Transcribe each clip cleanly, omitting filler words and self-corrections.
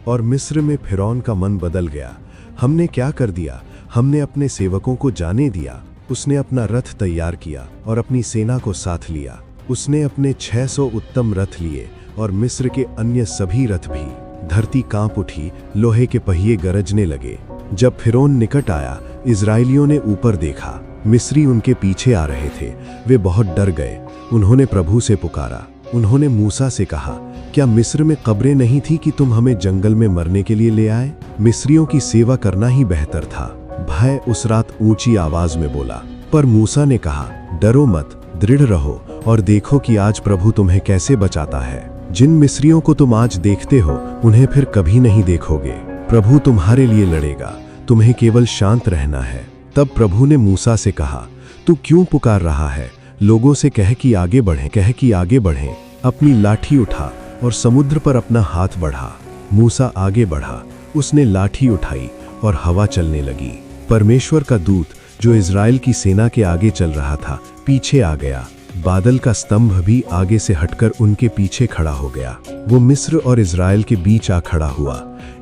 और मिस्र में फिरौन का मन बदल गया। हमने क्या कर दिया? हमने अपने सेवकों को जाने दिया। उसने अपना रथ तैयार किया और अपनी सेना को साथ लिया। उसने अपने 600 उत्तम रथ लिए और मिस्र के अन्य सभी रथ भी। धरती कांप उठी, लोहे के पहिए गरजने लगे। जब फिरौन निकट आया, इजराइलियों ने ऊपर देखा। मिस्री उनके पीछे आ रहे थे। वे बहुत डर गए। उन्होंने प्रभु से पुकारा। उन्होंने मूसा से कहा, क्या मिस्र में कब्रें नहीं थी कि तुम हमें जंगल में मरने के लिए ले आए? मिस्रियों की सेवा करना ही बेहतर था। भय उस रात ऊंची आवाज में बोला। पर मूसा ने कहा, डरो मत, दृढ़ रहो और देखो कि आज प्रभु तुम्हें कैसे बचाता है। जिन मिस्रियों को तुम आज देखते हो, उन्हें फिर कभी नहीं देखोगे। प्रभु तुम्हारे लिए लड़ेगा, तुम्हें केवल शांत रहना है। तब प्रभु ने मूसा से कहा, तू क्यों पुकार रहा है? लोगों से कह कि आगे बढ़ें। अपनी लाठी उठा और समुद्र पर अपना हाथ बढ़ा। मूसा आगे बढ़ा। उसने लाठी उठाई और हवा चलने लगी। परमेश्वर का दूत जो इज़राइल की सेना के आगे चल रहा था, पीछे आ गया। बादल का स्तंभ भी आगे से हटकर उनके पीछे खड़ा हो गया। वो मिस्र और इज़राइल के बीच आ खड़ा हुआ।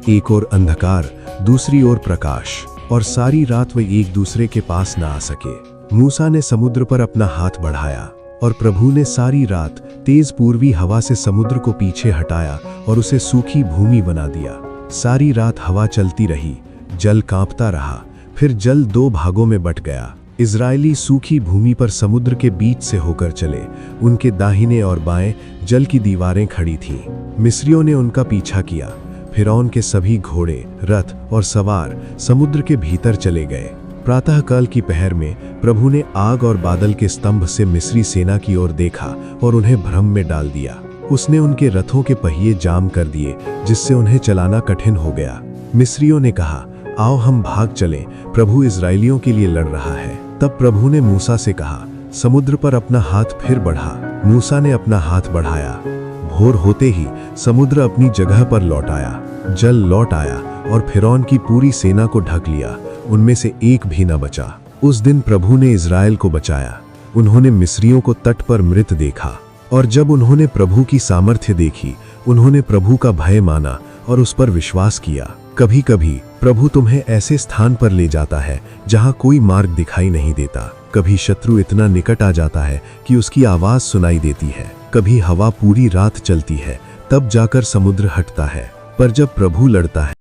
एक ओर अंधकार, दूसरी ओर प्रकाश, और सारी रात वे एक दूसरे के पास न आ सके। मूसा ने समुद्र पर अपना हाथ बढ़ाया और प्रभु ने सारी रात तेज पूर्वी हवा से समुद्र को पीछे हटाया और उसे सूखी भूमि बना दिया। सारी रात हवा चलती रही, जल कांपता रहा, फिर जल 2 भागों में बट गया। इजरायली सूखी भूमि पर समुद्र के बीच से होकर चले। उनके दाहिने और बाएं जल की दीवारें खड़ी थीं। मिस्रियों ने उनका पीछा किया। फिरौन के सभी घोड़े, रथ और सवार समुद्र के भीतर चले गए। प्रातःकाल की पहर में प्रभु ने आग और बादल के स्तंभ से मिस्री सेना की ओर देखा और उन्हें भ्रम में डाल दिया। उसने उनके रथों के पहिए जाम कर दिए, जिससे उन्हें चलाना कठिन हो गया। मिस्रियों ने कहा, आओ हम भाग चलें, प्रभु इजरायलियों के लिए लड़ रहा है। तब प्रभु ने मूसा से कहा, समुद्र पर अपना हाथ फिर बढ़ा। मूसा ने अपना हाथ बढ़ाया। भोर होते ही समुद्र अपनी जगह पर लौट आया। जल लौट आया और फिरौन की पूरी सेना को ढक लिया। उनमें से एक भी न बचा। उस दिन प्रभु ने इज़राइल को बचाया। उन्होंने मिस्रियों को तट पर मृत देखा, और जब उन्होंने प्रभु की सामर्थ्य देखी, उन्होंने प्रभु का भय माना और उस पर विश्वास किया। कभी कभी प्रभु तुम्हें ऐसे स्थान पर ले जाता है जहां कोई मार्ग दिखाई नहीं देता। कभी शत्रु इतना निकट आ जाता है कि उसकी आवाज सुनाई देती है। कभी हवा पूरी रात चलती है, तब जाकर समुद्र हटता है। पर जब प्रभु लड़ता है